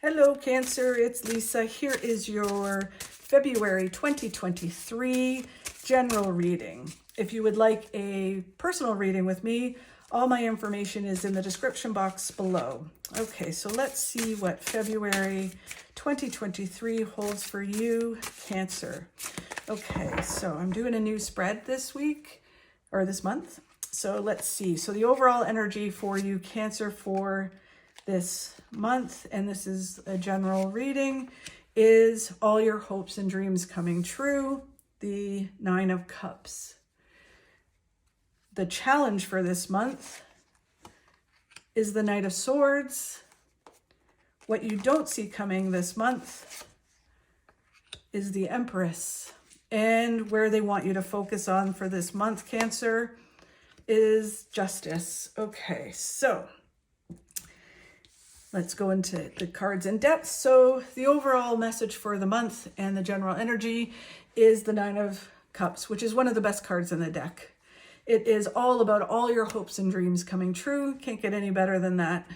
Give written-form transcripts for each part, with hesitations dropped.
Hello, Cancer. It's Lisa. Here is your February 2023 general reading. If you would like a personal reading with me, all my information is in the description box below. Okay, so let's see what February 2023 holds for you, Cancer. Okay, so I'm doing a new spread this week, or this month. So let's see. So the overall energy for you, Cancer, for this month, and this is a general reading, is all your hopes and dreams coming true, the Nine of Cups. The challenge for this month is the Knight of Swords. What you don't see coming this month is the Empress. And where they want you to focus on for this month, Cancer, is justice. Okay, so let's go into the cards in depth. So the overall message for the month and the general energy is the Nine of Cups, which is one of the best cards in the deck. It is all about all your hopes and dreams coming true. Can't get any better than that.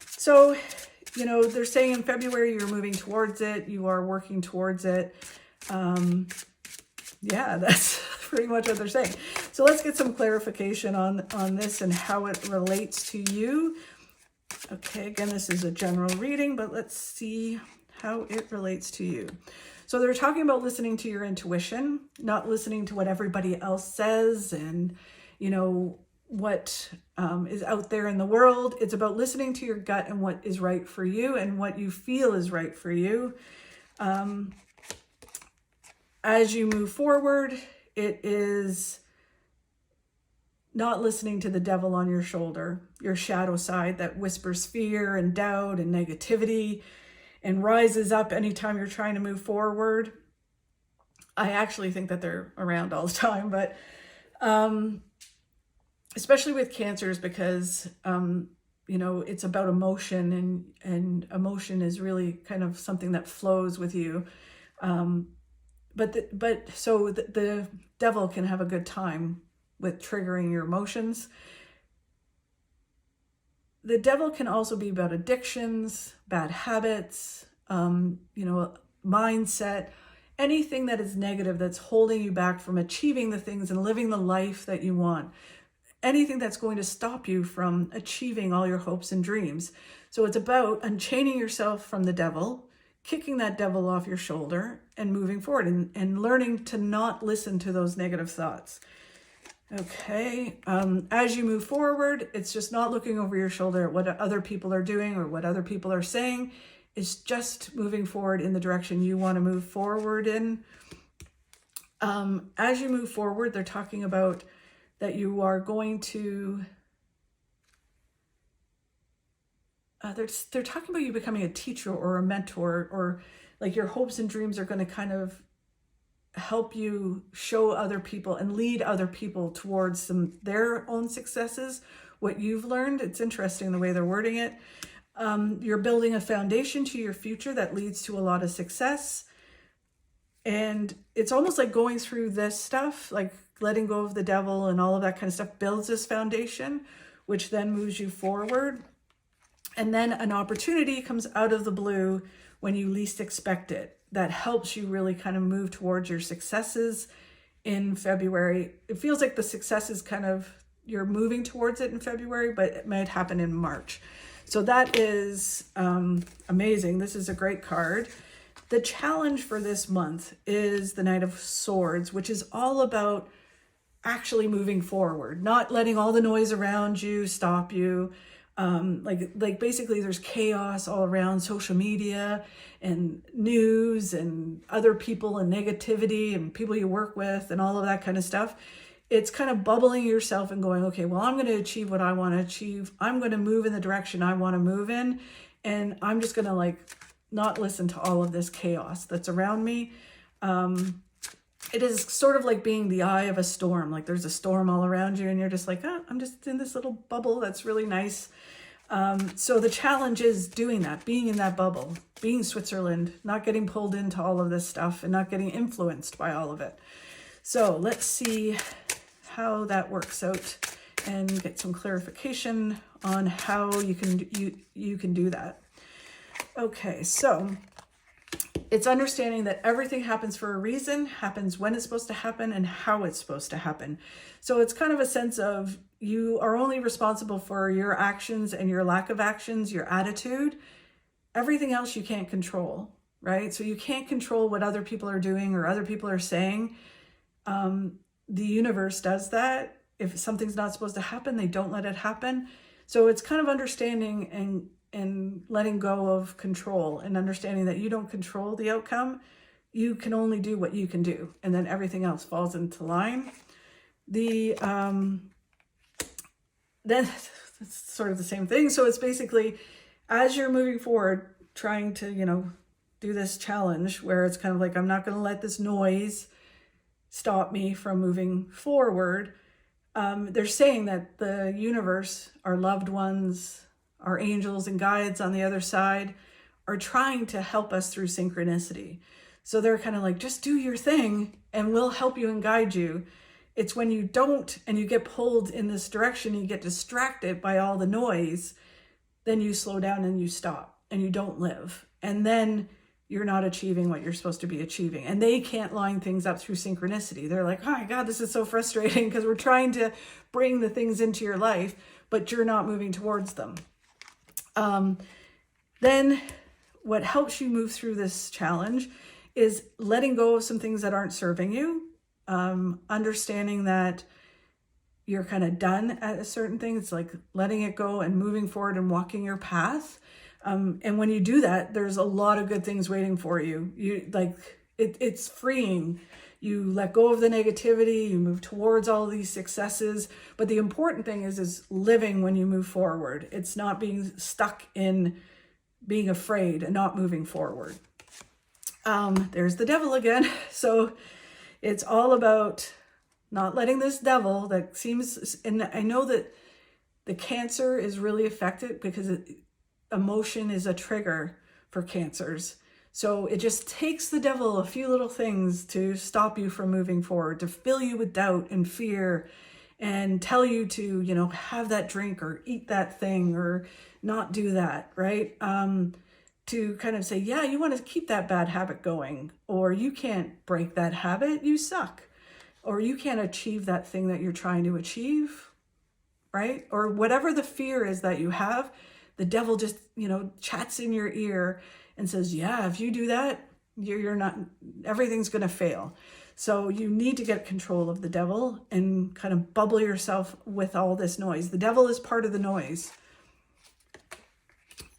So, you know, they're saying in February you're moving towards it. You are working towards it. Yeah, that's pretty much what they're saying. So let's get some clarification on this and how it relates to you. Okay, again, this is a general reading, but let's see how it relates to you. So they're talking about listening to your intuition, not listening to what everybody else says and, you know, what is out there in the world. It's about listening to your gut and what is right for you and what you feel is right for you. As you move forward, it is not listening to the devil on your shoulder, your shadow side that whispers fear and doubt and negativity and rises up anytime you're trying to move forward. I actually think that they're around all the time, but especially with Cancers, because you know, it's about emotion, and emotion is really kind of something that flows with you. But the devil can have a good time with triggering your emotions. The devil can also be about addictions, bad habits, you know, mindset, anything that is negative that's holding you back from achieving the things and living the life that you want. Anything that's going to stop you from achieving all your hopes and dreams. So it's about unchaining yourself from the devil, kicking that devil off your shoulder and moving forward and learning to not listen to those negative thoughts. Okay, as you move forward, it's just not looking over your shoulder at what other people are doing or what other people are saying. It's just moving forward in the direction you want to move forward in. As you move forward, they're talking about that you are going to, they're talking about you becoming a teacher or a mentor, or like your hopes and dreams are going to kind of help you show other people and lead other people towards their own successes, what you've learned. It's interesting the way they're wording it. You're building a foundation to your future that leads to a lot of success. And it's almost like going through this stuff, like letting go of the devil and all of that kind of stuff, builds this foundation, which then moves you forward. And then an opportunity comes out of the blue when you least expect it. That helps you really kind of move towards your successes in February. It feels like the success is kind of, you're moving towards it in February, but it might happen in March. So that is amazing. This is a great card. The challenge for this month is the Knight of Swords, which is all about actually moving forward, not letting all the noise around you stop you. Like basically there's chaos all around, social media and news and other people and negativity and people you work with and all of that kind of stuff. It's kind of bubbling yourself and going, okay, well, I'm going to achieve what I want to achieve. I'm going to move in the direction I want to move in. And I'm just going to like not listen to all of this chaos that's around me. It is sort of like being the eye of a storm. Like there's a storm all around you and you're just like, oh, I'm just in this little bubble that's really nice. So the challenge is doing that, being in that bubble, being Switzerland, not getting pulled into all of this stuff and not getting influenced by all of it. So let's see how that works out and get some clarification on how you can do that. Okay, so it's understanding that everything happens for a reason, happens when it's supposed to happen, and how it's supposed to happen. So it's kind of a sense of you are only responsible for your actions and your lack of actions, your attitude. Everything else you can't control, right? So you can't control what other people are doing or other people are saying. The universe does that. If something's not supposed to happen, they don't let it happen. So it's kind of understanding and letting go of control and understanding that you don't control the outcome. You can only do what you can do, and then everything else falls into line. Then it's sort of the same thing. So it's basically, as you're moving forward, trying to, do this challenge where it's kind of like, I'm not going to let this noise stop me from moving forward. They're saying that the universe, our loved ones, our angels and guides on the other side are trying to help us through synchronicity. So they're kind of like, just do your thing and we'll help you and guide you. It's when you don't and you get pulled in this direction, you get distracted by all the noise, then you slow down and you stop and you don't live. And then you're not achieving what you're supposed to be achieving. And they can't line things up through synchronicity. They're like, oh my God, this is so frustrating because we're trying to bring the things into your life, but you're not moving towards them. Then what helps you move through this challenge is letting go of some things that aren't serving you, understanding that you're kind of done at a certain thing. It's like letting it go and moving forward and walking your path. And when you do that, there's a lot of good things waiting for you. It's freeing. You let go of the negativity, you move towards all these successes. But the important thing is living when you move forward. It's not being stuck in being afraid and not moving forward. There's the devil again. So it's all about not letting this devil that seems, and I know that the Cancer is really affected because emotion is a trigger for Cancers. So it just takes the devil a few little things to stop you from moving forward, to fill you with doubt and fear and tell you to, have that drink or eat that thing or not do that, right? To kind of say, yeah, you want to keep that bad habit going, or you can't break that habit, you suck, or you can't achieve that thing that you're trying to achieve, right? Or whatever the fear is that you have, the devil just, chats in your ear and says, yeah, if you do that, you're not, everything's going to fail. So you need to get control of the devil and kind of bubble yourself with all this noise. The devil is part of the noise.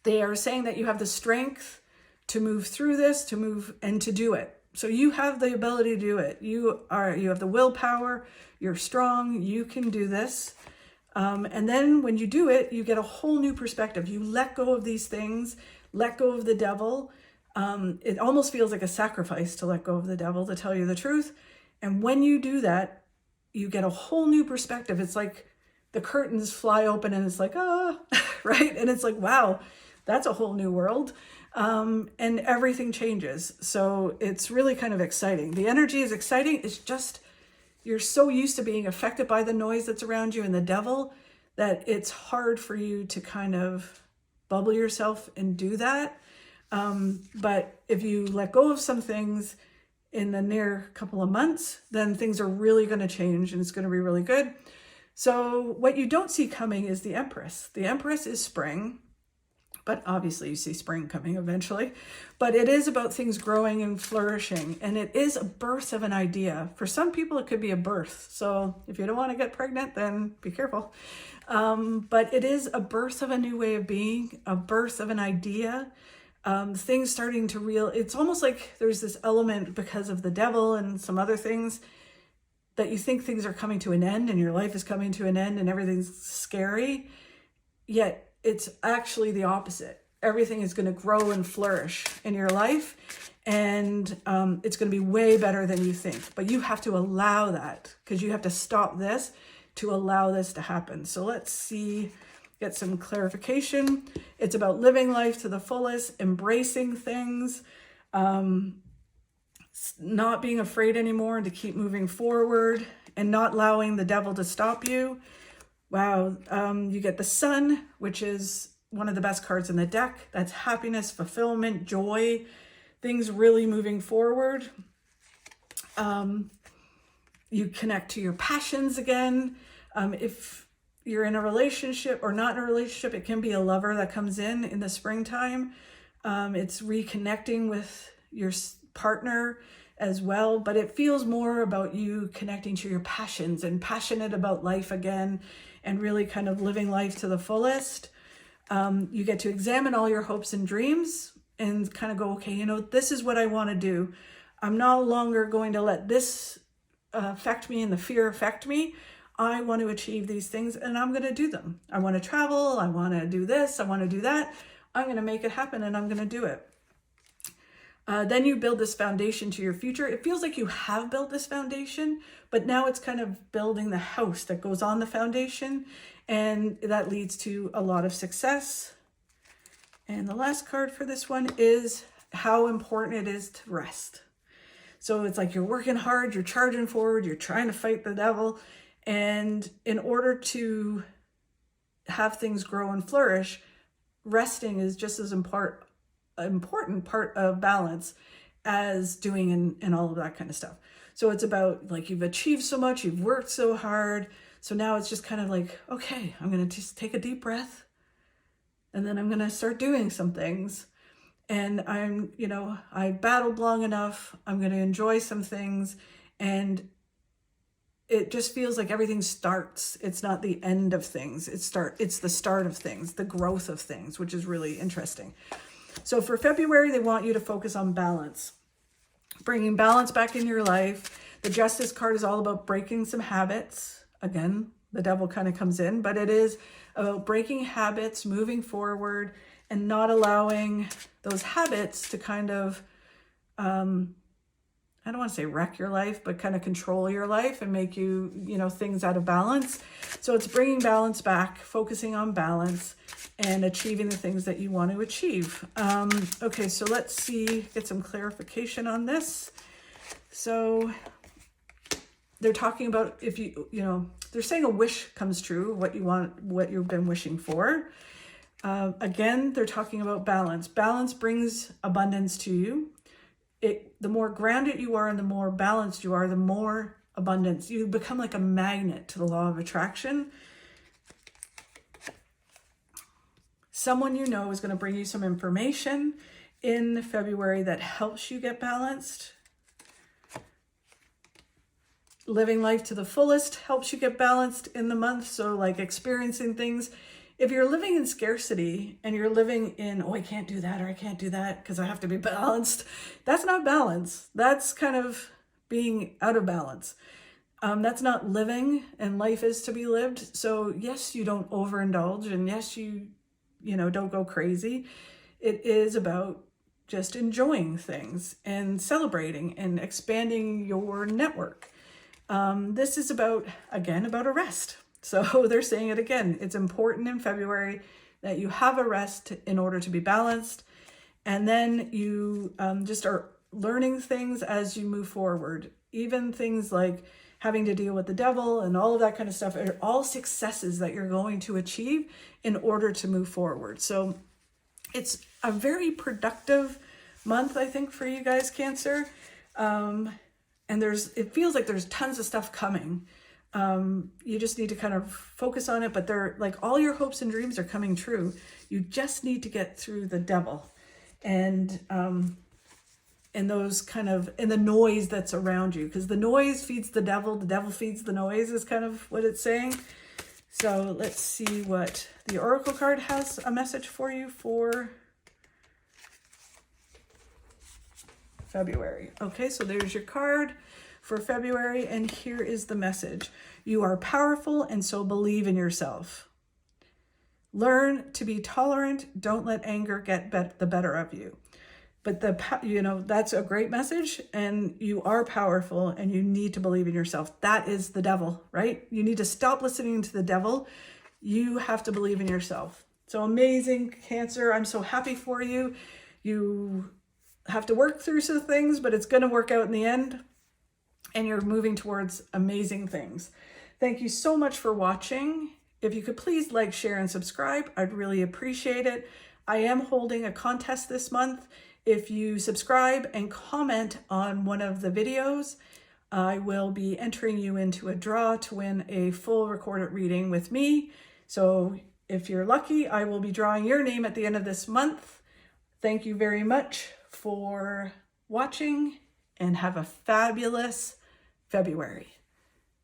They are saying that you have the strength to move through this, to move and to do it. So you have the ability to do it. You have the willpower, you're strong, you can do this. And then when you do it, you get a whole new perspective. You let go of these things, let go of the devil. It almost feels like a sacrifice to let go of the devil, to tell you the truth. And when you do that, you get a whole new perspective. It's like the curtains fly open and it's like, right? And it's like, wow, that's a whole new world. And everything changes. So it's really kind of exciting. The energy is exciting. It's just, you're so used to being affected by the noise that's around you and the devil that it's hard for you to kind of bubble yourself and do that. But if you let go of some things in the near couple of months, then things are really going to change and it's going to be really good. So what you don't see coming is the Empress. The Empress is spring, but obviously you see spring coming eventually. But it is about things growing and flourishing, and it is a birth of an idea. For some people, it could be a birth. So if you don't want to get pregnant, then be careful. But it is a birth of a new way of being, a birth of an idea. Things starting to it's almost like there's this element because of the devil and some other things that you think things are coming to an end and your life is coming to an end and everything's scary. Yet it's actually the opposite. Everything is going to grow and flourish in your life, and it's going to be way better than you think. But you have to allow that, because you have to stop this to allow this to happen. So let's get some clarification. It's about living life to the fullest, embracing things, not being afraid anymore, and to keep moving forward and not allowing the devil to stop you. Wow. You get the sun, which is one of the best cards in the deck. That's happiness, fulfillment, joy, things really moving forward. You connect to your passions again. If you're in a relationship or not in a relationship, it can be a lover that comes in the springtime. It's reconnecting with your partner as well, but it feels more about you connecting to your passions and passionate about life again and really kind of living life to the fullest. You get to examine all your hopes and dreams and kind of go, okay, you know, this is what I want to do. I'm no longer going to let this affect me and the fear affect me. I want to achieve these things and I'm going to do them. I want to travel. I want to do this. I want to do that. I'm going to make it happen and I'm going to do it. Then you build this foundation to your future. It feels like you have built this foundation, but now it's kind of building the house that goes on the foundation, and that leads to a lot of success. And the last card for this one is how important it is to rest. So it's like you're working hard, you're charging forward, you're trying to fight the devil. And in order to have things grow and flourish, resting is just as important part of balance as doing and all of that kind of stuff. So it's about like you've achieved so much, you've worked so hard. So now it's just kind of like, okay, I'm going to just take a deep breath and then I'm going to start doing some things. And I battled long enough. I'm going to enjoy some things. And it just feels like everything starts. It's not the end of things. It's the start of things, the growth of things, which is really interesting. So for February, they want you to focus on balance, bringing balance back in your life. The Justice card is all about breaking some habits. Again, the devil kind of comes in, but it is about breaking habits, moving forward, and not allowing those habits to kind of, I don't want to say wreck your life, but kind of control your life and make you, things out of balance. So it's bringing balance back, focusing on balance and achieving the things that you want to achieve. Okay, so let's get some clarification on this. So they're talking about if they're saying a wish comes true, what you want, what you've been wishing for. Again, they're talking about balance. Balance brings abundance to you. The more grounded you are and the more balanced you are, the more abundance. You become like a magnet to the law of attraction. Someone you know is going to bring you some information in February that helps you get balanced. Living life to the fullest helps you get balanced in the month. So like experiencing things. If you're living in scarcity and you're living in, I can't do that or I can't do that because I have to be balanced, that's not balance. That's kind of being out of balance. That's not living, and life is to be lived. So yes, you don't overindulge, and yes, you don't go crazy. It is about just enjoying things and celebrating and expanding your network. This is about a rest. So they're saying it again. It's important in February that you have a rest in order to be balanced. And then you just are learning things as you move forward. Even things like having to deal with the devil and all of that kind of stuff are all successes that you're going to achieve in order to move forward. So it's a very productive month, I think, for you guys, Cancer. And it feels like there's tons of stuff coming. You just need to kind of focus on it, but they're like all your hopes and dreams are coming true. You just need to get through the devil and those kind of, and the noise that's around you, because the noise feeds the devil feeds the noise is kind of what it's saying. So let's see what the Oracle card has a message for you for February. Okay, so there's your card for February, and here is the message. You are powerful, and so believe in yourself. Learn to be tolerant. Don't let anger get the better of you. But that's a great message, and you are powerful, and you need to believe in yourself. That is the devil, right? You need to stop listening to the devil. You have to believe in yourself. So amazing, Cancer. I'm so happy for you. You have to work through some things, but it's going to work out in the end. And you're moving towards amazing things. Thank you so much for watching. If you could please like, share, and subscribe, I'd really appreciate it. I am holding a contest this month. If you subscribe and comment on one of the videos, I will be entering you into a draw to win a full recorded reading with me. So if you're lucky, I will be drawing your name at the end of this month. Thank you very much for watching and have a fabulous February.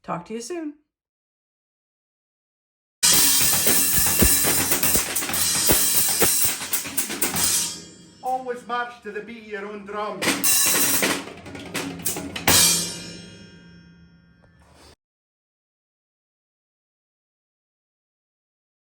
Talk to you soon. Always march to the beat of your own drum.